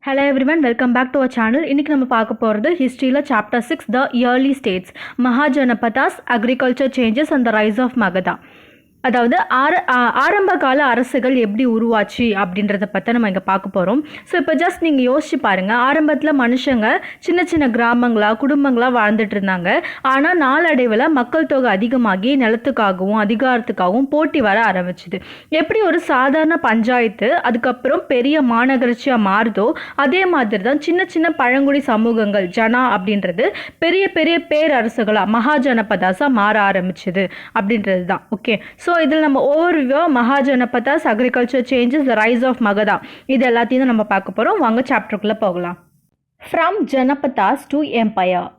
Hello everyone, welcome back to our channel. இன்னைக்கு நம்ம பார்க்க போகிறது ஹிஸ்ட்ரியில் chapter 6 the early states Mahajanapadas agriculture changes and the rise of Magadha. அதாவது ஆரம்ப கால அரசுகள் எப்படி உருவாச்சு அப்படின்றத பற்றி நம்ம இங்கே பார்க்க போகிறோம். ஸோ இப்போ ஜஸ்ட் நீங்கள் யோசிச்சு பாருங்கள், ஆரம்பத்தில் மனுஷங்க சின்ன சின்ன கிராமங்களாக குடும்பங்களாக வாழ்ந்துட்டு இருந்தாங்க. ஆனால் நாளடைவில் மக்கள் தொகை அதிகமாகி நிலத்துக்காகவும் அதிகாரத்துக்காகவும் போட்டி வர ஆரம்பிச்சுது. எப்படி ஒரு சாதாரண பஞ்சாயத்து அதுக்கப்புறம் பெரிய மாநகராட்சியாக மாறுதோ அதே மாதிரி தான் சின்ன சின்ன பழங்குடி சமூகங்கள் ஜனா அப்படின்றது பெரிய பெரிய பேரரசுகளாக மகாஜனபதாஸாக மாற ஆரம்பிச்சுது அப்படின்றது தான். ஓகே, ஸோ இதில் நம்ம overview Mahajanapadas agriculture changes the rise of Magadha இது எல்லாத்தையும் நம்ம பார்க்க போகிறோம். வாங்க சாப்டருக்குள்ளே போகலாம். From Janapadas to empire.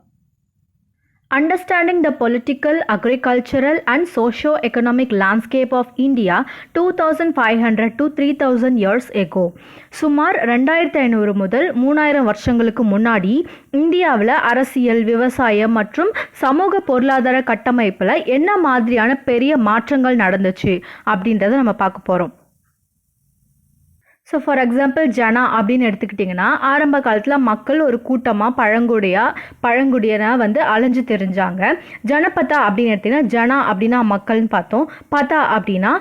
Understanding the political, agricultural and socio-economic landscape of India 2500 to 3000 years ago. சுமார் 2500 முதல் 3000 வருஷங்களுக்கு முன்னாடி இந்தியாவில் அரசியல், விவசாயம் மற்றும் சமூக பொருளாதார கட்டமைப்பில் என்ன மாதிரியான பெரிய மாற்றங்கள் நடந்துச்சு அப்படின்றத நம்ம பார்க்க போகிறோம். ஸோ ஃபார் எக்ஸாம்பிள் ஜனா அப்படின்னு எடுத்துக்கிட்டிங்கன்னா, ஆரம்ப காலத்தில் மக்கள் ஒரு கூட்டமாக பழங்குடியனாக வந்து அலைஞ்சு தெரிஞ்சாங்க. ஜனபதா அப்படின்னு எடுத்திங்கன்னா, ஜனா அப்படின்னா மக்கள்னு பார்த்தோம், பதா அப்படின்னா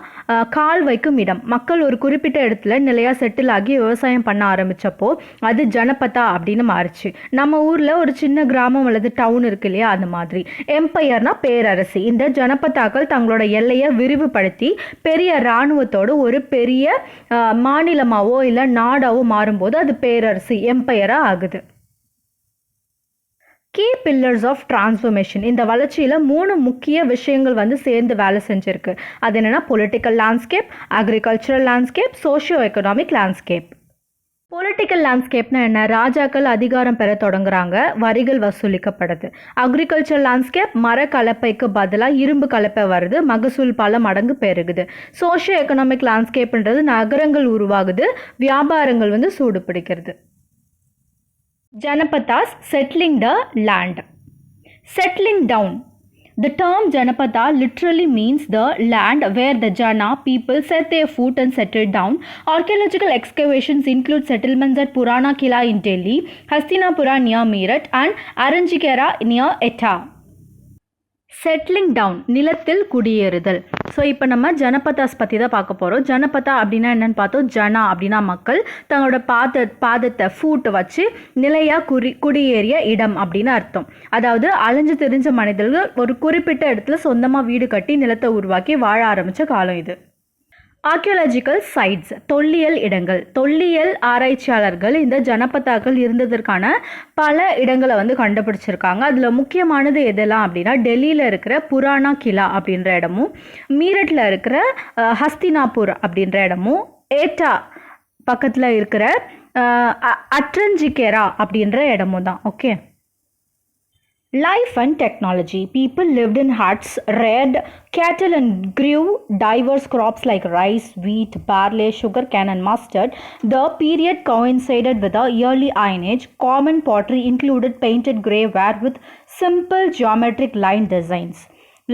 கால் வைக்கும் இடம். மக்கள் ஒரு குறிப்பிட்ட இடத்துல நிலையாக செட்டில் ஆகி விவசாயம் பண்ண ஆரம்பித்தப்போ அது ஜனபதா அப்படின்னு மாறிச்சு. நம்ம ஊரில் ஒரு சின்ன கிராமம் அல்லது டவுன் இருக்கு இல்லையா, அந்த மாதிரி. எம்பையர்னா பேரரசு. இந்த ஜனபதாக்கள் தங்களோட எல்லையை விரிவுபடுத்தி பெரிய இராணுவத்தோடு ஒரு பெரிய மாநிலமாவோ இல்லை நாடாவோ மாறும்போது அது பேரரசு எம்பையரா ஆகுது. Key pillars of transformation. இந்த வளர்ச்சியில் 3 முக்கிய விஷயங்கள் வந்து சேர்ந்து வேலை செஞ்சுருக்கு. அது என்னென்னா political landscape, agricultural landscape, socio economic landscape. Political லேண்ட்ஸ்கேப்னா என்ன? ராஜாக்கள் அதிகாரம் பெற தொடங்குறாங்க, வரிகள் வசூலிக்கப்படுது. அக்ரிகல்ச்சர் லேண்ட்ஸ்கேப், மர கலப்பைக்கு பதிலாக இரும்பு கலப்பை வருது, மகசூல் பல மடங்கு பெருகுது. சோஷியோ எக்கனாமிக் லேண்ட்ஸ்கேப்ன்றது நகரங்கள் உருவாகுது, வியாபாரங்கள் வந்து சூடு பிடிக்கிறது. Janapadas settling the land. Settling down. The term Janapada literally means the land where the Jana people set their foot and settled down. Archaeological excavations include settlements at Purana Kila in Delhi, Hastinapura near Meerut and Aranjikera near Etah. Settling down, நிலத்தில் குடியேறுதல். So இப்போ நம்ம ஜனபதாஸ் பற்றி தான் பார்க்க போகிறோம். ஜனபதா அப்படின்னா என்னென்னு பார்த்தோம். ஜனா அப்படின்னா மக்கள் தங்களோட பாதத்தை ஃபூட்டை வச்சு நிலையாக குடியேறிய இடம் அப்படின்னு அர்த்தம். அதாவது அலைஞ்சு தெரிஞ்ச மனிதர்கள் ஒரு குறிப்பிட்ட இடத்துல சொந்தமாக வீடு கட்டி நிலத்தை உருவாக்கி வாழ ஆரம்பித்த காலம் இது. ஆர்கியோலாஜிக்கல் சைட்ஸ், தொல்லியல் இடங்கள். தொல்லியல் ஆராய்ச்சியாளர்கள் இந்த ஜனபதாக்கள் இருந்ததற்கான பல இடங்களை வந்து கண்டுபிடிச்சிருக்காங்க. அதில் முக்கியமானது எதெல்லாம் அப்படின்னா, டெல்லியில் இருக்கிற புராணா கிலா அப்படின்ற இடமும், மீரட்டில் இருக்கிற ஹஸ்தினாபூர் அப்படின்ற இடமும், ஏட்டா பக்கத்தில் இருக்கிற அட்ரஞ்சிகேரா அப்படின்ற இடமும் தான். Okay. Life and technology. People lived in huts, reared cattle and grew diverse crops like rice, wheat, barley, sugarcane and mustard. The period coincided with the early Iron Age. Common pottery included painted grey ware with simple geometric line designs.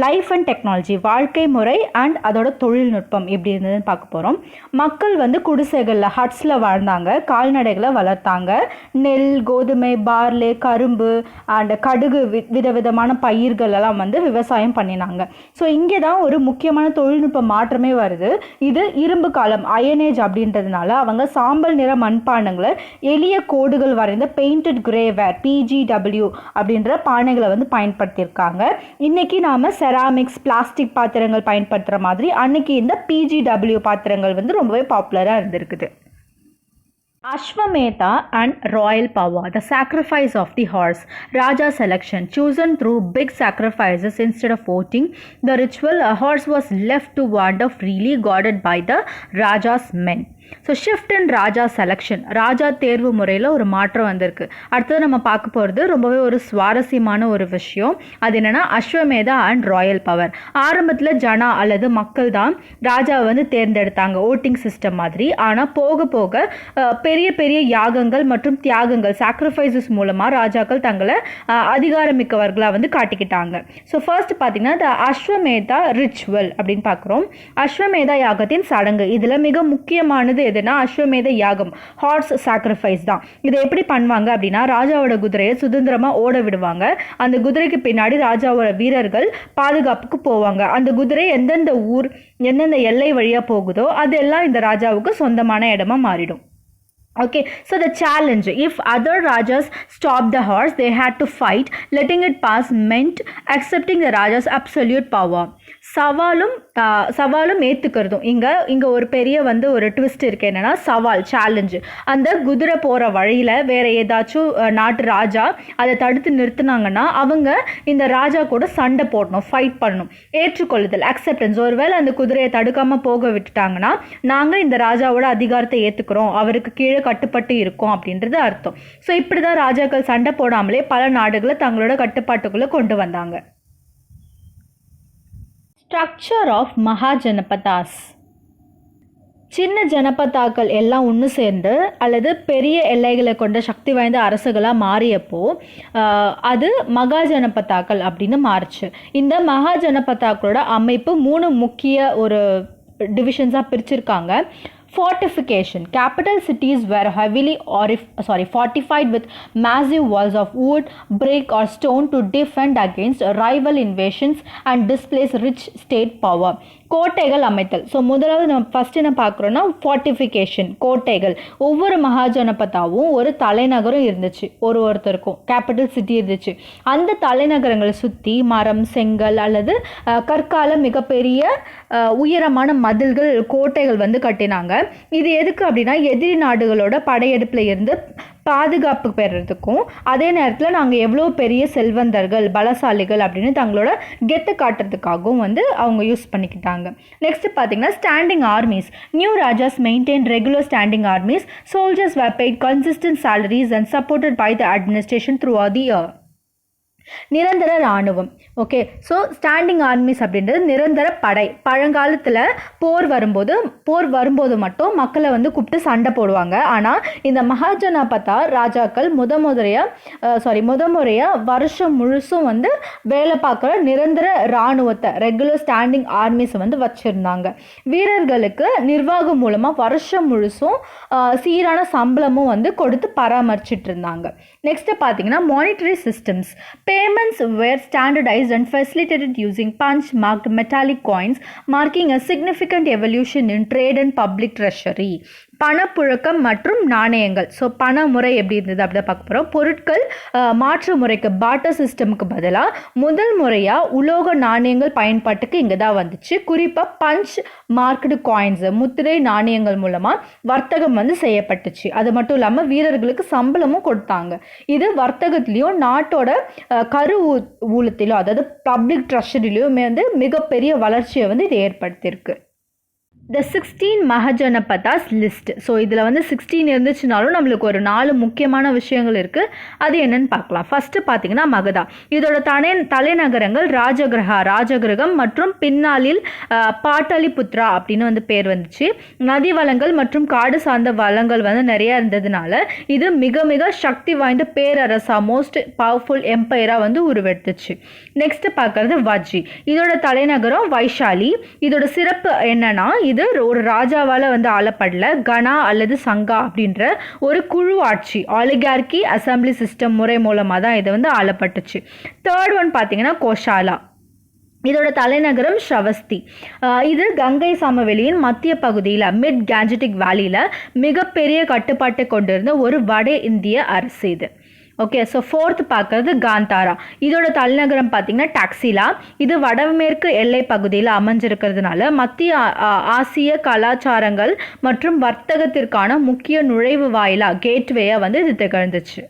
Life and technology, வாழ்க்கை முறை and அதோட தொழில்நுட்பம் எப்படி இருந்ததுன்னு பார்க்க போகிறோம். மக்கள் வந்து குடிசைகளில் ஹட்ஸில் வாழ்ந்தாங்க, கால்நடைகளை வளர்த்தாங்க, நெல், கோதுமை, பார்லே, கரும்பு அண்ட் கடுகு விதவிதமான பயிர்கள் எல்லாம் வந்து விவசாயம் பண்ணினாங்க. ஸோ இங்கே தான் ஒரு முக்கியமான தொழில்நுட்ப மாற்றமே வருது. இது இரும்பு காலம், அயனேஜ் அப்படின்றதுனால அவங்க சாம்பல் நிற மண்பாண்டங்களை எளிய கோடுகள் வரைந்த பெயிண்டட் கிரேவேர் PGW அப்படின்ற பானைகளை வந்து பயன்படுத்தியிருக்காங்க. இன்னைக்கு நாம் செராமிக்ஸ், பிளாஸ்டிக் பாத்திரங்கள் பயன்படுத்துகிற மாதிரி அன்னைக்கு இந்த PGW பாத்திரங்கள் வந்து ரொம்பவே பாப்புலராக இருந்திருக்குது. Ashwamedha and royal power. The sacrifice of the horse. Raja selection. Chosen through big sacrifices instead of voting. The ritual, a horse was left to wander freely, guarded by the Raja's men. So shift and raja selection, ராஜா தேர்வு முறையில் ஒரு மாற்றம் வந்திருக்கு. அடுத்தது நம்ம பார்க்க போகிறது ரொம்பவே ஒரு சுவாரஸ்யமான ஒரு விஷயம். அது என்னென்னா அஸ்வமேதா அண்ட் ராயல் பவர். ஆரம்பத்தில் ஜனா அல்லது மக்கள் தான் ராஜாவை வந்து தேர்ந்தெடுத்தாங்க, ஓட்டிங் சிஸ்டம் மாதிரி. ஆனால் போக போக பெரிய பெரிய யாகங்கள் மற்றும் தியாகங்கள், சாக்ரிஃபைசஸ் மூலமாக ராஜாக்கள் தங்களை அதிகாரமிக்கவர்களாக வந்து காட்டிக்கிட்டாங்க. ஸோ ஃபர்ஸ்ட் பார்த்தீங்கன்னா த அஸ்வமேதா ரிச்சுவல் அப்படின்னு பார்க்குறோம். அஸ்வமேதா யாகத்தின் சடங்கு. இதில் மிக முக்கியமானது பண்ணது எதுனா அஸ்வமேத யாகம், ஹார்ஸ் சாக்ரிஃபைஸ் தான். இதை எப்படி பண்ணுவாங்க அப்படின்னா, ராஜாவோட குதிரையை சுதந்திரமாக ஓட விடுவாங்க. அந்த குதிரைக்கு பின்னாடி ராஜாவோட வீரர்கள் பாதுகாப்புக்கு போவாங்க. அந்த குதிரை எந்தெந்த ஊர் எந்தெந்த எல்லை வழியாக போகுதோ அதெல்லாம் இந்த ராஜாவுக்கு சொந்தமான இடமா மாறிடும். Okay, so the challenge, if other rajas stopped the horse, they had to fight. Letting it pass meant accepting the raja's absolute power. சவாலும் ஏற்றுக்கிறதும். இங்கே ஒரு பெரிய ஒரு ட்விஸ்ட் இருக்குது. என்னென்னா, சவால், சேலஞ்சு. அந்த குதிரை போகிற வழியில் வேறு ஏதாச்சும் நாட்டு ராஜா அதை தடுத்து நிறுத்தினாங்கன்னா அவங்க இந்த ராஜா கூட சண்டை போடணும், ஃபைட் பண்ணணும். ஏற்றுக்கொள்ளுதல், அக்செப்டன்ஸ். ஒருவேளை அந்த குதிரையை தடுக்காமல் போக விட்டுட்டாங்கன்னா நாங்கள் இந்த ராஜாவோட அதிகாரத்தை ஏற்றுக்கிறோம், அவருக்கு கீழே கட்டுப்பட்டு இருக்கும் அப்படின்றது அர்த்தம். ஸோ இப்படி தான் ராஜாக்கள் சண்டை போடாமலே பல நாடுகளை தங்களோட கட்டுப்பாட்டுக்குள்ளே கொண்டு வந்தாங்க. Structure of Mahajanapadas. சின்ன ஜனபதாக்கள் எல்லாம் ஒன்று சேர்ந்து அல்லது பெரிய எல்லைகளை கொண்ட சக்தி வாய்ந்த அரசுகளாக மாறியப்போ அது மகாஜனபதாக்கள் அப்படின்னு மாறுச்சு. இந்த மகாஜனபதாக்களோட அமைப்பு 3 முக்கிய ஒரு டிவிஷன்ஸாக பிரிச்சிருக்காங்க. Fortification. Capital cities were heavily fortified with massive walls of wood, brick or stone to defend against rival invasions and displace rich state power. கோட்டைகள் அமைத்தல். ஸோ முதலாவது நம்ம ஃபஸ்ட்டு என்ன பார்க்குறோன்னா ஃபார்ட்டிஃபிகேஷன், கோட்டைகள். ஒவ்வொரு மகாஜனபதாவும் ஒரு தலைநகரம் இருந்துச்சு, ஒருத்தருக்கும் கேபிட்டல் சிட்டி இருந்துச்சு. அந்த தலைநகரங்களை சுற்றி மரம், செங்கல் அல்லது கற்கால மிகப்பெரிய உயரமான மதில்கள், கோட்டைகள் கட்டினாங்க. இது எதுக்கு அப்படின்னா, எதிரி நாடுகளோட படையெடுப்பில் இருந்து பாதுகாப்பு பெறறதுக்கும், அதே நேரத்தில் நாங்கள் எவ்வளோ பெரிய செல்வந்தர்கள், பலசாலிகள் அப்படின்னு தங்களோட கெத்து காட்டுறதுக்காகவும் அவங்க யூஸ் பண்ணிக்கிட்டாங்க. நெக்ஸ்ட் பார்த்தீங்கன்னா standing armies. New Raja's maintain regular standing armies. Soldiers were paid consistent salaries and supported by the administration throughout the year. நிரந்தர இராணுவம். ஓகே, ஸோ ஸ்டாண்டிங் ஆர்மிஸ் அப்படின்றது நிரந்தர படை. பழங்காலத்தில் போர் வரும்போது மட்டும் மக்களை கூப்பிட்டு சண்டை போடுவாங்க. ஆனால் இந்த மகாஜனபதா ராஜாக்கள் முத முறையாக வருஷம் முழுசும் வேலை பார்க்குற நிரந்தர இராணுவத்தை, ரெகுலர் ஸ்டாண்டிங் ஆர்மிஸை வச்சுருந்தாங்க. வீரர்களுக்கு நிர்வாகம் மூலமாக வருஷம் முழுசும் சீரான சம்பளமும் கொடுத்து பராமரிச்சிட்டு இருந்தாங்க. நெக்ஸ்ட் பார்த்தீங்கன்னா monetary systems. Payments were standardized and facilitated using punch-marked metallic coins, marking a significant evolution in trade and public treasury. பணப்புழக்கம் மற்றும் நாணயங்கள். ஸோ பண முறை எப்படி இருந்தது அப்படி தான் பார்க்க போகிறோம். பொருட்கள் மாற்று முறைக்கு, பார்ட்டர் சிஸ்டமுக்கு பதிலாக முதல் முறையாக உலோக நாணயங்கள் பயன்பாட்டுக்கு இங்கே தான் வந்துச்சு. குறிப்பாக பஞ்ச் மார்க்டு காயின்ஸ், முத்திரை நாணயங்கள் மூலமாக வர்த்தகம் செய்யப்பட்டுச்சு. அது மட்டும் இல்லாமல் வீரர்களுக்கு சம்பளமும் கொடுத்தாங்க. இது வர்த்தகத்திலையும் நாட்டோட ஊழத்திலும், அதாவது பப்ளிக் ட்ரெஷரிலையும் மிகப்பெரிய வளர்ச்சியை இது ஏற்படுத்தியிருக்கு. The 16 mahajanapadas list. ஸோ இதில் 16 இருந்துச்சுனாலும் நம்மளுக்கு ஒரு 4 முக்கியமான விஷயங்கள் இருக்குது. அது என்னன்னு பார்க்கலாம். ஃபஸ்ட்டு பார்த்தீங்கன்னா மகதா. இதோட தலைநகரங்கள் ராஜகிரகம் மற்றும் பின்னாளில் பாட்டலிபுத்ரா அப்படின்னு பேர் வந்துச்சு. நதி வளங்கள் மற்றும் காடு சார்ந்த வளங்கள் நிறையா இருந்ததுனால இது மிக மிக சக்தி வாய்ந்த பேரரசா, மோஸ்ட் பவர்ஃபுல் எம்பையராக உருவெடுத்துச்சு. நெக்ஸ்ட் பார்க்கறது வஜ்ஜி. இதோட தலைநகரம் வைஷாலி. இதோட சிறப்பு என்னன்னா, இது ஒரு ராஜாவால் ஆளப்படல, கனா அல்லது சங்கா அப்படின்ற ஒரு குழு ஆட்சி, ஆலிகார்கி அசம்பிளி சிஸ்டம் முறை மூலமாக தான் இது ஆளப்பட்டுச்சு. தேர்ட் ஒன் பார்த்தீங்கன்னா கோஷாலா. இதோட தலைநகரம் ஷவஸ்தி. இது கங்கை சமவெளியின் மத்திய பகுதியில், மிட் கேஞ்சட்டிக் வேலியில் மிகப்பெரிய கட்டுப்பாட்டை கொண்டிருந்த ஒரு வட இந்திய அரசு இது. ஓகே, ஸோ ஃபோர்த் பார்க்கறது காந்தாரா. இதோட தலைநகரம் பார்த்தீங்கன்னா டாக்ஸிலா. இது வடமேற்கு எல்லை பகுதியில் அமைஞ்சிருக்கிறதுனால மத்திய ஆசிய கலாச்சாரங்கள் மற்றும் வர்த்தகத்திற்கான முக்கிய நுழைவு வாயிலாக, கேட்வேயாக இது திகழ்ந்துச்சு.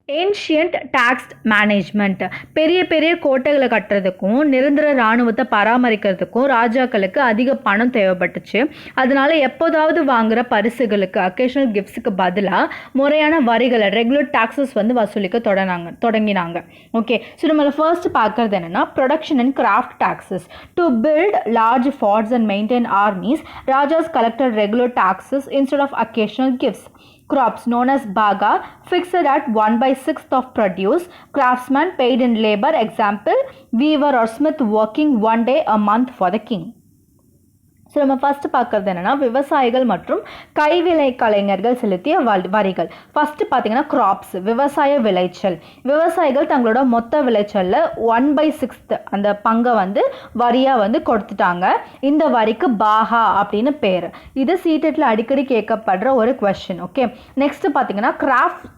Ancient tax management. பெரிய பெரிய கோட்டைகளை கட்டுறதுக்கும் நிரந்தர இராணுவத்தை பராமரிக்கிறதுக்கும் ராஜாக்களுக்கு அதிக பணம் தேவைப்பட்டுச்சு. அதனால எப்போதாவது வாங்குகிற பரிசுகளுக்கு, அக்கேஷனல் கிஃப்ட்ஸுக்கு பதிலாக முறையான வரிகளை, ரெகுலர் டாக்ஸஸ் வசூலிக்க தொடங்கினாங்க. ஓகே, ஸோ நம்மளை ஃபர்ஸ்ட் பார்க்கறது என்னென்னா production and craft taxes. To build large forts and maintain armies, rajas collected regular taxes instead of occasional gifts. Crops known as baga, fixed at 1/6 of produce. Craftsmen paid in labor, example weaver or smith working one day a month for the king. So நம்ம first பார்க்குறது என்னென்னா விவசாயிகள் மற்றும் கைவினை கலைஞர்கள் செலுத்திய வரிகள். First பார்த்தீங்கன்னா கிராப்ஸ், விவசாய விளைச்சல். விவசாயிகள் தங்களோட மொத்த விளைச்சலில் 1/6 அந்த பங்கை வந்து வரியாக வந்து கொடுத்துட்டாங்க. இந்த வரிக்கு பாஹா அப்படின்னு பேர். இது சீட்டெட்டில் அடிக்கடி கேட்கப்படுற ஒரு கொஸ்டின். ஓகே, நெக்ஸ்ட்டு பார்த்தீங்கன்னா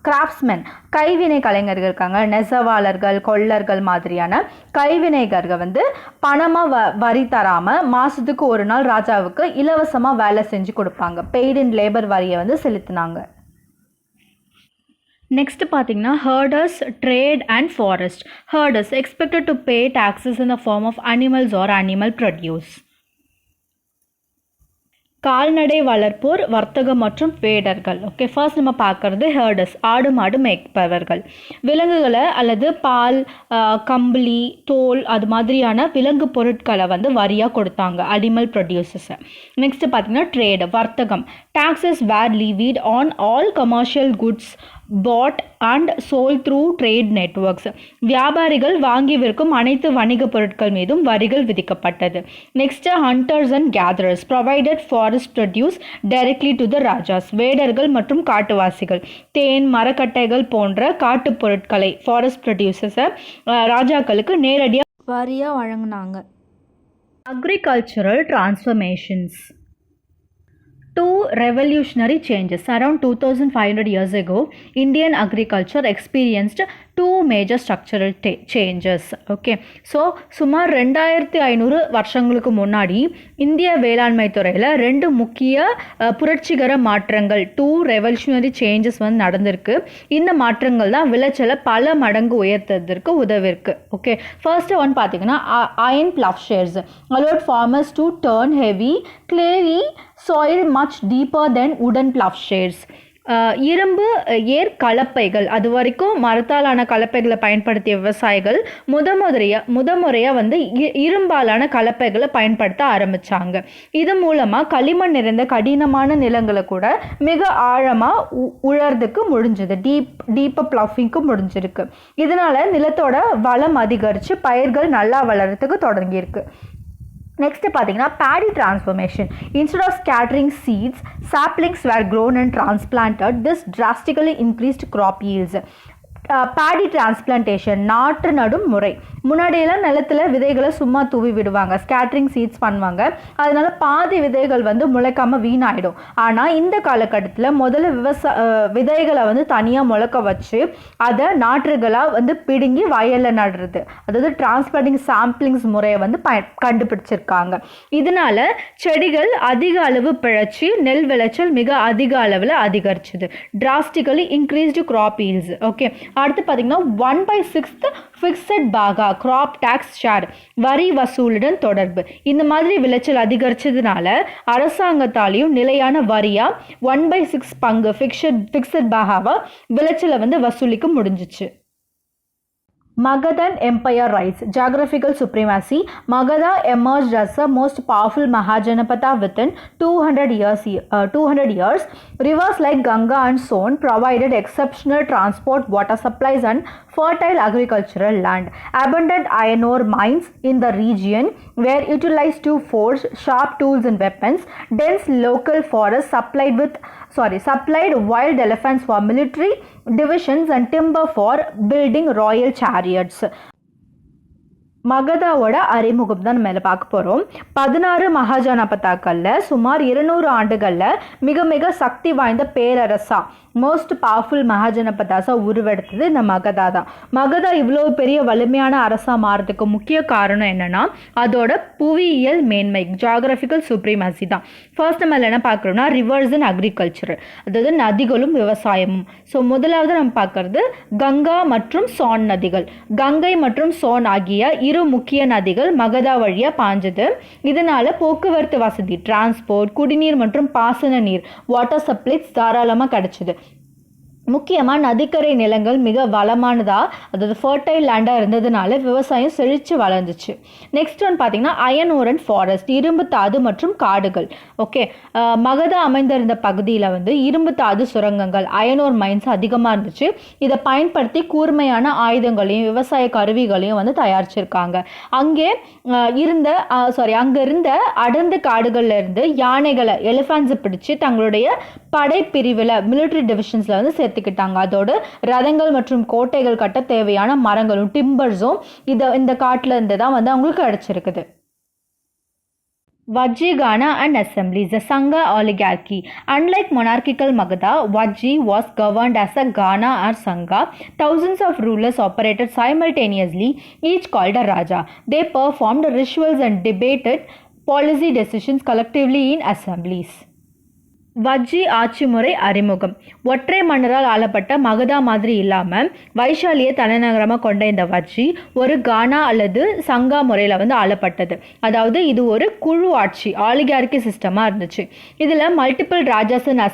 கிராஃப்ட்ஸ்மென், கைவினை கலைஞர்கள் இருக்காங்க. நெசவாளர்கள், கொள்ளர்கள் மாதிரியான கைவினைகர்கள் வந்து பணமாக வரி தராமல் மாதத்துக்கு ஒரு நாள் ராஜாவுக்கு இலவசமாக வேலை செஞ்சு கொடுப்பாங்க. பெய்ட் இன் லேபர் வரியை வந்து செலுத்தினாங்க. நெக்ஸ்ட் பார்த்தீங்கன்னா herders, trade and forest. Herders expected to pay taxes in the form of animals or animal produce. கால்நடை வளர்ப்போர், வர்த்தகம் மற்றும் வேடர்கள். ஓகே, ஃபர்ஸ்ட் நம்ம பார்க்குறது ஹர்டர்ஸ், ஆடு மாடு மேய்ப்பவர்கள். விலங்குகளை அல்லது பால், கம்பளி, தோல் அது மாதிரியான விலங்கு பொருட்களை வந்து வரியாக கொடுத்தாங்க, அனிமல் ப்ரொடியூசர்ஸை. நெக்ஸ்ட் பார்த்தீங்கன்னா ட்ரேட், வர்த்தகம். Taxes were levied on all commercial goods bought and sold through trade networks. வியாபாரிகள் வாங்கி விற்கும் அனைத்து வணிக பொருட்கள் மீதும் வரிகள் விதிக்கப்பட்டது. Next hunters and gatherers provided forest produce directly to the rajas. வேடர்கள் மற்றும் காட்டுவாசிகள் தேன், மரக்கட்டைகள் போன்ற காட்டு பொருட்களை ஃபாரஸ்ட் ப்ரொடியூசர்ஸை ராஜாக்களுக்கு நேரடியாக வரியாக வழங்கினாங்க. Agricultural transformations. Two revolutionary changes. Around 2500 years ago, Indian agriculture experienced two major structural changes. Okay, so சுமார் 2500 வருஷங்களுக்கு முன்னாடி இந்திய வேளாண்மை துறையில் 2 முக்கிய புரட்சிகர மாற்றங்கள், 2 ரெவல்யூஷனரி சேஞ்சஸ் வந்து நடந்திருக்கு. இந்த மாற்றங்கள் தான் விளைச்சலை பல மடங்கு உயர்த்ததற்கு உதவிருக்கு. ஓகே, ஃபர்ஸ்ட் ஒன் பார்த்தீங்கன்னா iron பிளவ்ஷேர்ஸ் allowed farmers to turn heavy clayey soil much deeper than wooden plowshares. இரும்பு ஏர் கலப்பைகள், அது வரைக்கும் மரத்தாலான கலப்பைகளை பயன்படுத்திய விவசாயிகள் முதமுறையாக வந்து இரும்பாலான கலப்பைகளை பயன்படுத்த ஆரம்பித்தாங்க. இது மூலமாக களிமண் நிறைந்த கடினமான நிலங்களை கூட மிக ஆழமாக உழறதுக்கு முடிஞ்சது, டீப்பர் ப்ளஃபிங்க்கு முடிஞ்சிருக்கு. இதனால் நிலத்தோட வளம் அதிகரித்து பயிர்கள் நல்லா வளர்கிறதுக்கு தொடங்கியிருக்கு. நெக்ஸ்ட் பார்த்தீங்கன்னா paddy transformation. Instead of scattering seeds, saplings were grown and transplanted. This drastically increased crop yields. Bedi transplantation, நாற்று நடும் முறை. முன்னாடியெல்லாம் நிலத்தில் விதைகளை சும்மா தூவி விடுவாங்க, ஸ்கேட்ரிங் சீட்ஸ் பண்ணுவாங்க. அதனால பாதி விதைகள் வந்து முளைக்காமல் வீணாயிடும். ஆனால் இந்த காலகட்டத்தில் முதல்ல விதைகளை வந்து தனியாக முளைக்க வச்சு அதை நாற்றுகளாக வந்து பிடுங்கி வயலில் நடுறது, அதாவது டிரான்ஸ்பிளான்டிங் சாம்பிளிங்ஸ் முறையை வந்து கண்டுபிடிச்சிருக்காங்க. இதனால செடிகள் அதிக அளவு பிழைச்சி நெல் விளைச்சல் மிக அதிக அளவில் அதிகரிச்சுது. Drastically increased crop yields. Okay, அடுத்து பார்த்தீங்கன்னா 1/6 fixed bhaga crop tax share, வரி வசூலுடன் தொடர்பு. இந்த மாதிரி விளைச்சல் அதிகரிச்சதுனால அரசாங்கத்தாலையும் நிலையான வரியா 1/6 பங்கு ஃபிக்ஸட் பாகாவா விளைச்சலை வந்து வசூலிக்க முடிஞ்சிச்சு. Magadhan Empire rise. Geographical supremacy. Magadha emerged as the most powerful Mahajanapada within 200 years. Rivers like Ganga and Son provided exceptional transport, water supplies and fertile agricultural land. Abundant iron ore mines in the region were utilized to forge sharp tools and weapons. Dense local forests supplied wild elephants for military divisions and timber for building royal chariots. மகதாவோட அறிமுகம் தான் மேலே பார்க்க போகிறோம். 16 மகாஜனபதாக்களில் சுமார் 200 ஆண்டுகளில் மிக மிக சக்தி வாய்ந்த பேரரசா, மோஸ்ட் பவர்ஃபுல் மகாஜனபதாஸா உருவெடுத்தது இந்த மகதா தான். மகதா இவ்வளோ பெரிய வலிமையான அரசா மாறதுக்கு முக்கிய காரணம் என்னன்னா அதோட புவியியல் மேன்மை, ஜியாகிரபிக்கல் சுப்ரீமசி தான். ஃபர்ஸ்ட் நம்ம என்ன பார்க்குறோம்னா ரிவர்ஸ் அண்ட் அக்ரிகல்ச்சர், அதாவது நதிகளும் விவசாயமும். ஸோ முதலாவது நம்ம பார்க்கறது கங்கா மற்றும் சோன் நதிகள். கங்கை மற்றும் சோன் ஆகிய இரு முக்கிய நதிகள் மகதா வழியா பாஞ்சது. இதனால போக்குவரத்து வசதி, டிரான்ஸ்போர்ட், குடிநீர் மற்றும் பாசன நீர், வாட்டர் சப்ளைஸ் தாராளமாக கிடைச்சது. முக்கியமாக நதிக்கரை நிலங்கள் மிக வளமானதாக, அதாவது ஃபர்டைல் லேண்டாக இருந்ததுனால விவசாயம் செழித்து வளர்ந்துச்சு. நெக்ஸ்ட் ஒன் பார்த்திங்கன்னா அயன் ஓர் அண்ட் ஃபாரஸ்ட், இரும்பு தாது மற்றும் காடுகள். ஓகே, மகதா அமைந்திருந்த பகுதியில் வந்து இரும்பு தாது சுரங்கங்கள், அயனோர் மைன்ஸ் அதிகமாக இருந்துச்சு. இதை பயன்படுத்தி கூர்மையான ஆயுதங்களையும் விவசாய கருவிகளையும் வந்து தயாரிச்சிருக்காங்க. அங்கே இருந்த அடர்ந்த காடுகள்ல இருந்து யானைகளை, எலிஃபண்ட்ஸை பிடிச்சு தங்களுடைய படைப்பிரிவில், மிலிட்ரி டிவிஷன்ஸில் வந்து சேர்த்துக்கிட்டாங்க. அதோடு ரதங்கள் மற்றும் கோட்டைகள் கட்ட தேவையான மரங்களும், டிம்பர்ஸும் இந்த காட்டில் இருந்து தான் வந்து அவங்களுக்கு கிடைச்சிருக்குது. Vajji, Ghana and assemblies. The Sangha oligarchy. Unlike monarchical Magadha, Vajji was governed as a Ghana or Sangha. Thousands of rulers operated simultaneously, each called a Raja. They performed rituals and debated policy decisions collectively in assemblies. Vajji ஆட்சி முறை அறிமுகம். ஒற்றை மன்னரால் ஆளப்பட்ட மகதா மாதிரி இல்லாமல் வைஷாலியை தலைநகரமாக கொண்ட இந்த வஜ்ஜி ஒரு கானா அல்லது சங்கா முறையில் வந்து ஆளப்பட்டது. அதாவது இது ஒரு குழு ஆட்சி, ஆலிகார்கி சிஸ்டமாக இருந்துச்சு. இதில் multiple Raja's and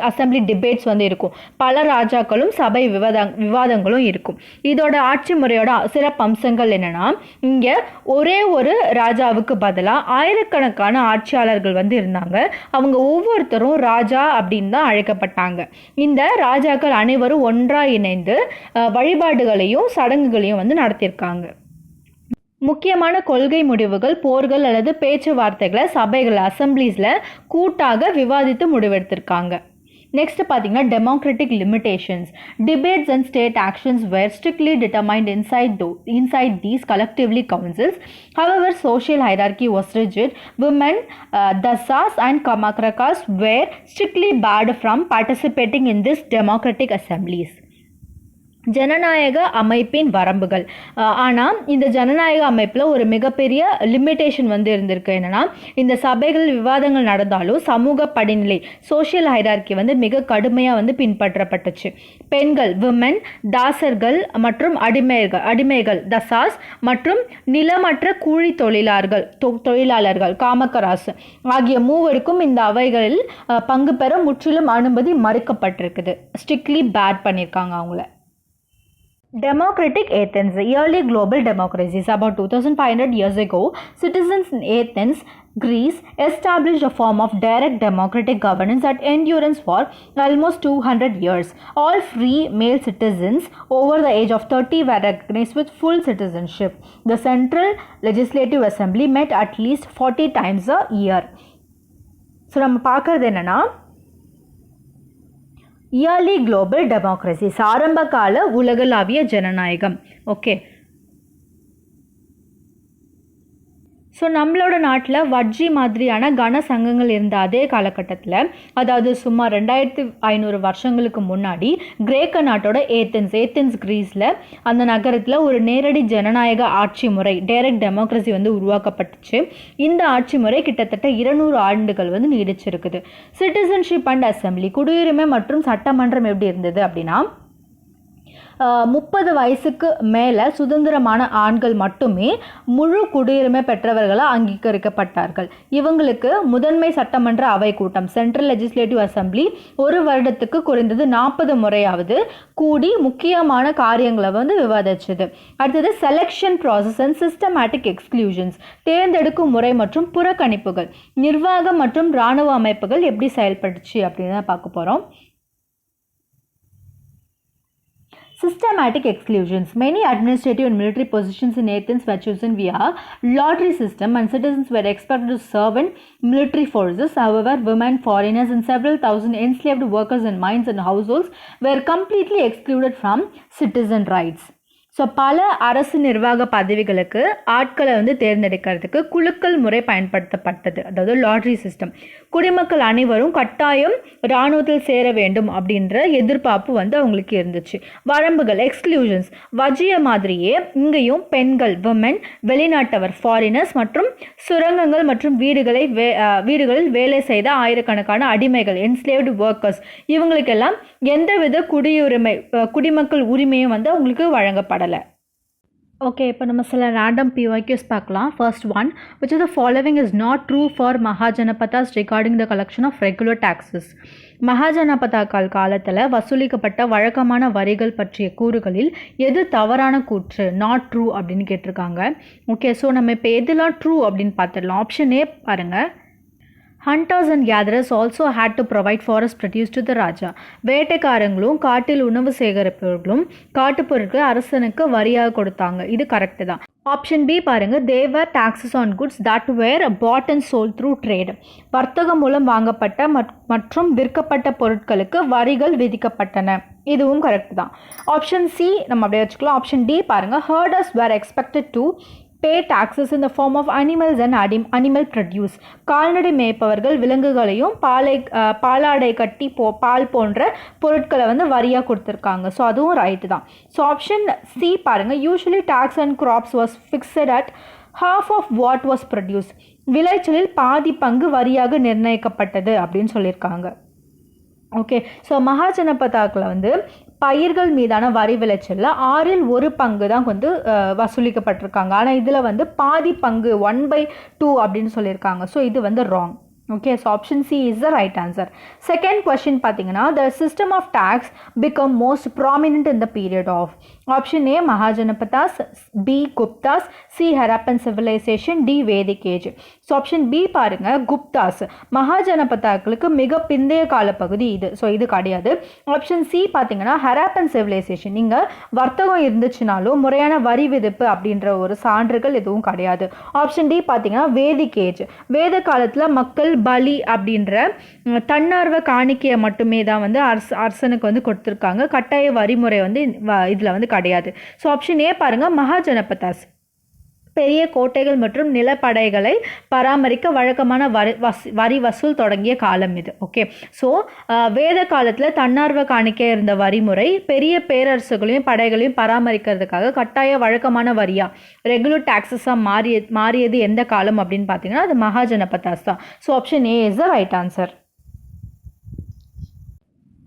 assembly debates வந்து இருக்கும். பல ராஜாக்களும் சபை விவாதங்களும் இருக்கும். இதோட ஆட்சி முறையோட சிறப்பு அம்சங்கள் என்னென்னா, இங்கே ஒரே ஒரு ராஜாவுக்கு பதிலாக ஆயிரக்கணக்கான ஆட்சியாளர்கள் வந்து இருந்தாங்க. அவங்க ஒவ்வொருத்தரும் ராஜா அப்படின்னு தான் அழைக்கப்பட்டாங்க. இந்த ராஜாக்கள் அனைவரும் ஒன்றாக இணைந்து வழிபாடுகளையும் சடங்குகளையும் வந்து நடத்தியிருக்காங்க. முக்கியமான கொள்கை முடிவுகள், போர்கள் அல்லது பேச்சுவார்த்தைகளை சபைகள், அசம்பிளிஸில் கூட்டாக விவாதித்து முடிவெடுத்திருக்காங்க. நெக்ஸ்ட் பார்த்தீங்கன்னா democratic limitations. Debates and state actions were strictly determined inside these collectively councils. However, social hierarchy was rigid. Women, dasas and kamakrakas were strictly barred from participating in these democratic assemblies. ஜனநாயக அமைப்பின் வரம்புகள். ஆனால் இந்த ஜனநாயக அமைப்பில் ஒரு மிகப்பெரிய limitation வந்து இருந்திருக்கு. என்னென்னா, இந்த சபைகள் விவாதங்கள் நடந்தாலும் சமூக படிநிலை, சோஷியல் ஹைரார்கி வந்து மிக கடுமையாக வந்து பின்பற்றப்பட்டுச்சு. பெண்கள், விமன், தாசர்கள் மற்றும் அடிமைகள் தசாஸ் மற்றும் நிலமற்ற கூலி தொழிலாளர்கள் காமக்கராஸ் ஆகிய மூவருக்கும் இந்த அவைகளில் பங்கு பெற முற்றிலும் அனுமதி மறுக்கப்பட்டிருக்குது. ஸ்ட்ரிக்ட்லி பேட் பண்ணியிருக்காங்க அவங்கள. Democratic Athens, early global democracies. About 2500 years ago, citizens in Athens, Greece, established a form of direct democratic governance that endurance for almost 200 years. All free male citizens over the age of 30 were recognized with full citizenship. The Central Legislative Assembly met at least 40 times a year. So, நம்ம பார்க்கறது என்னன்னா, yearly global democracies, ஆரம்ப கால உலகளாவிய ஜனநாயகம். Okay, so நம்மளோட நாட்டில் வஜ்ஜி மாதிரியான கன சங்கங்கள் இருந்த அதே காலகட்டத்தில், அதாவது சுமார் 2500 வருஷங்களுக்கு முன்னாடி கிரேக்க நாட்டோட ஏத்தன்ஸ் கிரீஸில் அந்த நகரத்தில் ஒரு நேரடி ஜனநாயக ஆட்சி முறை, டைரக்ட் டெமோக்ரஸி வந்து உருவாக்கப்பட்டுச்சு. இந்த ஆட்சி முறை கிட்டத்தட்ட 200 ஆண்டுகள் வந்து நீடிச்சிருக்குது. சிட்டிசன்ஷிப் அண்ட் அசம்பிளி, குடியுரிமை மற்றும் சட்டமன்றம் எப்படி இருந்தது அப்படின்னா, 30 வயசுக்கு மேலே சுதந்திரமான ஆண்கள் மட்டுமே முழு குடியுரிமை பெற்றவர்களாக அங்கீகரிக்கப்பட்டார்கள். இவங்களுக்கு முதன்மை சட்டமன்ற அவை கூட்டம், சென்ட்ரல் லெஜிஸ்லேட்டிவ் அசம்பிளி, ஒரு வருடத்துக்கு குறைந்தது 40 முறையாவது கூடி முக்கியமான காரியங்களை வந்து விவாதிச்சது. அடுத்தது selection process and systematic exclusions, தேர்ந்தெடுக்கும் முறை மற்றும் புறக்கணிப்புகள், நிர்வாகம் மற்றும் இராணுவ அமைப்புகள் எப்படி செயல்பட்டுச்சு அப்படின்னு தான் பார்க்க போகிறோம். Systematic exclusions. Many administrative and military positions in Athens were chosen via lottery system, and citizens were expected to serve in military forces. However, women, foreigners, and several thousand enslaved workers in mines and households were completely excluded from citizen rights. So பல அரசு நிர்வாக பதவிகளுக்கு ஆட்களை வந்து தேர்ந்தெடுக்கிறதுக்கு குலுக்கல் முறை பயன்படுத்தப்பட்டது, அதாவது லாட்ரி சிஸ்டம். குடிமக்கள் அனைவரும் கட்டாயம் இராணுவத்தில் சேர வேண்டும் அப்படின்ற எதிர்பார்ப்பு வந்து அவங்களுக்கு இருந்துச்சு. வரம்புகள், எக்ஸ்க்ளூஷன்ஸ், வஜ்ஜிய மாதிரியே இங்கேயும் பெண்கள், விமன், வெளிநாட்டவர், ஃபாரினர்ஸ் மற்றும் சுரங்கங்கள் மற்றும் வீடுகளில் வேலை செய்த ஆயிரக்கணக்கான அடிமைகள், என்ஸ்லேவ்டு ஒர்க்கர்ஸ், இவங்களுக்கெல்லாம் எந்தவித குடிமக்கள் உரிமையும் வந்து அவங்களுக்கு வழங்கப்படலை. ஓகே, இப்போ நம்ம சில ரேண்டம் PYQs பார்க்கலாம். First one, which of the following is not true for Mahajanapathas regarding the collection of regular taxes? மகாஜனபதாக்கள் காலத்தில் வசூலிக்கப்பட்ட வழக்கமான வரிகள் பற்றிய கூறுகளில் எது தவறான கூற்று, நாட் ட்ரூ அப்படின்னு கேட்டிருக்காங்க. ஓகே, ஸோ நம்ம இப்போ எதுலாம் ட்ரூ அப்படின்னு பார்த்துடலாம். ஆப்ஷன் ஏ பாருங்கள். Hunters and gatherers also had to provide forest produce to the Raja. வேட்டைக்காரங்களும் காட்டில் உணவு சேகரிப்பவர்களும் காட்டுப்பொருட்கள் அரசனுக்கு வரியாக கொடுத்தாங்க. இது கரெக்டு தான். ஆப்ஷன் பி பாருங்கள். They were taxes on goods that were bought and sold through trade. வர்த்தகம் மூலம் வாங்கப்பட்ட மற்றும் விற்கப்பட்ட பொருட்களுக்கு வரிகள் விதிக்கப்பட்டன. இதுவும் கரெக்டு தான். ஆப்ஷன் சி நம்ம அப்படியே வச்சுக்கலாம். ஆப்ஷன் டி பாருங்கள். Herders were expected to pay taxes in the form of animals and animal produce. கால்நடை மேய்ப்பவர்கள் விலங்குகளையும் பாலாடை கட்டி பால் போன்ற பொருட்களை வந்து வரியாக கொடுத்துருக்காங்க. ஸோ அதுவும் ரைட்டு தான். ஸோ ஆப்ஷன் சி பாருங்கள். Usually tax and crops was fixed at half of what was produced. விளைச்சலில் பாதி பங்கு வரியாக நிர்ணயிக்கப்பட்டது அப்படின்னு சொல்லியிருக்காங்க. ஓகே, ஸோ மகாஜனபதாக்களை வந்து பயிர்கள் மீதான வரி விளைச்சலில் 1/6 பங்கு தான் வந்து வசூலிக்கப்பட்டிருக்காங்க. ஆனால் இதில் வந்து பாதி பங்கு 1/2 அப்படின்னு சொல்லியிருக்காங்க. ஸோ இது வந்து wrong. Okay, so option C is the right answer. Second question பார்த்தீங்கன்னா, the system of taxes become most prominent in the period of. Option A Mahajanapadas, B Guptas, C Harappan civilisation, D Vedic age. So option B பாருங்கள். குப்தாஸ். மகாஜனபதாக்களுக்கு மிக பிந்தைய காலப்பகுதி இது. So இது கிடையாது. Option C பார்த்தீங்கன்னா Harappan civilisation. நீங்கள் வர்த்தகம் இருந்துச்சுனாலும் முறையான வரி விதிப்பு அப்படின்ற ஒரு சான்றுகள் எதுவும் கிடையாது. ஆப்ஷன் டி பார்த்தீங்கன்னா வேதிக் ஏஜ். வேத காலத்தில் மக்கள் பலி அப்படின்ற தன்னார்வ காணிக்கையை மட்டுமே தான் வந்து அரசனுக்கு வந்து கொடுத்துருக்காங்க. கட்டாய வரிமுறை வந்து இதில் வந்து கிடையாது. ஸோ ஆப்ஷன் ஏ பாருங்கள். மகாஜனபதாஸ் பெரிய கோட்டைகள் மற்றும் நிலப்படைகளை பராமரிக்க வழக்கமான வரி வசூல் தொடங்கிய காலம் இது. ஓகே, ஸோ வேத காலத்தில் தன்னார்வ காணிக்கை இருந்த வரிமுறை பெரிய பேரரசுகளையும் படைகளையும் பராமரிக்கிறதுக்காக கட்டாய வழக்கமான வரியா ரெகுலர் டாக்ஸஸாக மாறியது எந்த காலம் அப்படின்னு பார்த்தீங்கன்னா அது மகாஜனபதாஸ் தான். So option A is the right answer.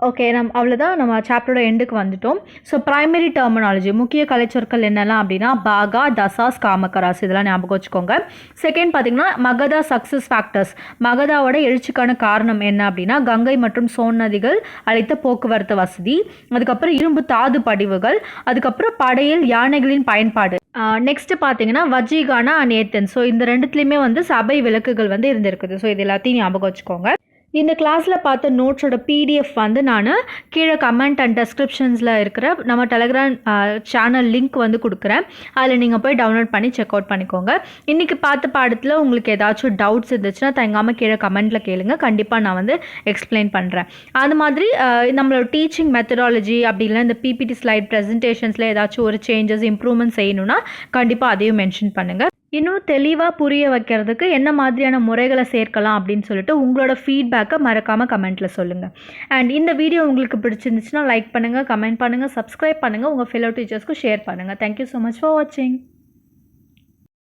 Okay, அவ்வளோதான். நம்ம சாப்டரோட எண்டுக்கு வந்துட்டோம். ஸோ ப்ரைமரி டெர்மினாலஜி முக்கிய கலைச்சொற்கள் என்னெல்லாம் அப்படின்னா பாகா, தசாஸ், காமக்கராஸ் இதெல்லாம் ஞாபகம் வச்சுக்கோங்க. செகண்ட் பார்த்தீங்கன்னா மகதா சக்ஸஸ் ஃபேக்டர்ஸ். மகதாவோட எழுச்சிக்கான காரணம் என்ன அப்படின்னா கங்கை மற்றும் சோன் நதிகள் அளித்த போக்குவரத்து வசதி, அதுக்கப்புறம் இரும்பு தாது படிவுகள், அதுக்கப்புறம் படையில் யானைகளின் பயன்பாடு. நெக்ஸ்ட் பார்த்தீங்கன்னா வஜ்ஜிகானா அண்ட் ஏத்தன். ஸோ இந்த ரெண்டுத்துலேயுமே வந்து சபை விளக்குகள் வந்து இருந்திருக்குது. ஸோ இது எல்லாத்தையும் ஞாபகம் வச்சுக்கோங்க. இந்த கிளாஸில் பார்த்த நோட்ஸோட PDF வந்து நான் கீழே கமெண்ட் அண்ட் டெஸ்கிரிப்ஷன்ஸில் இருக்கிற நம்ம டெலகிராம் சேனல் லிங்க் வந்து கொடுக்குறேன். அதில் நீங்கள் போய் டவுன்லோட் பண்ணி செக் அவுட் பண்ணிக்கோங்க. இன்றைக்கி பார்த்த பாடத்தில் உங்களுக்கு ஏதாச்சும் டவுட்ஸ் இருந்துச்சுன்னா தயங்காமல் கீழே கமெண்ட்டில் கேளுங்க. கண்டிப்பாக நான் வந்து எக்ஸ்பிளைன் பண்ணுறேன். அது மாதிரி நம்மளோட டீச்சிங் மெத்தடாலஜி அப்படி இல்லை இந்த PPT ஸ்லைட் ப்ரெசன்டேஷன்ஸில் ஏதாச்சும் ஒரு சேஞ்சஸ் இம்ப்ரூவ்மெண்ட் செய்யணுன்னா கண்டிப்பாக அதையும் மென்ஷன் பண்ணுங்கள். இன்னும் தெளிவாக புரிய வைக்கிறதுக்கு என்ன மாதிரியான முறைகளை சேர்க்கலாம் அப்படின்னு சொல்லிட்டு உங்களோட ஃபீட்பேக்கை மறக்காமல் கமெண்ட்டில் சொல்லுங்கள். அண்ட் இந்த வீடியோ உங்களுக்கு பிடிச்சிருந்துச்சுன்னா லைக் பண்ணுங்கள், கமெண்ட் பண்ணுங்கள், சப்ஸ்கிரைப் பண்ணுங்கள், உங்கள் ஃபெலோ டீச்சர்ஸ்க்கு ஷேர் பண்ணுங்கள். தேங்க்யூ ஸோ மச் ஃபார் வாட்சிங்.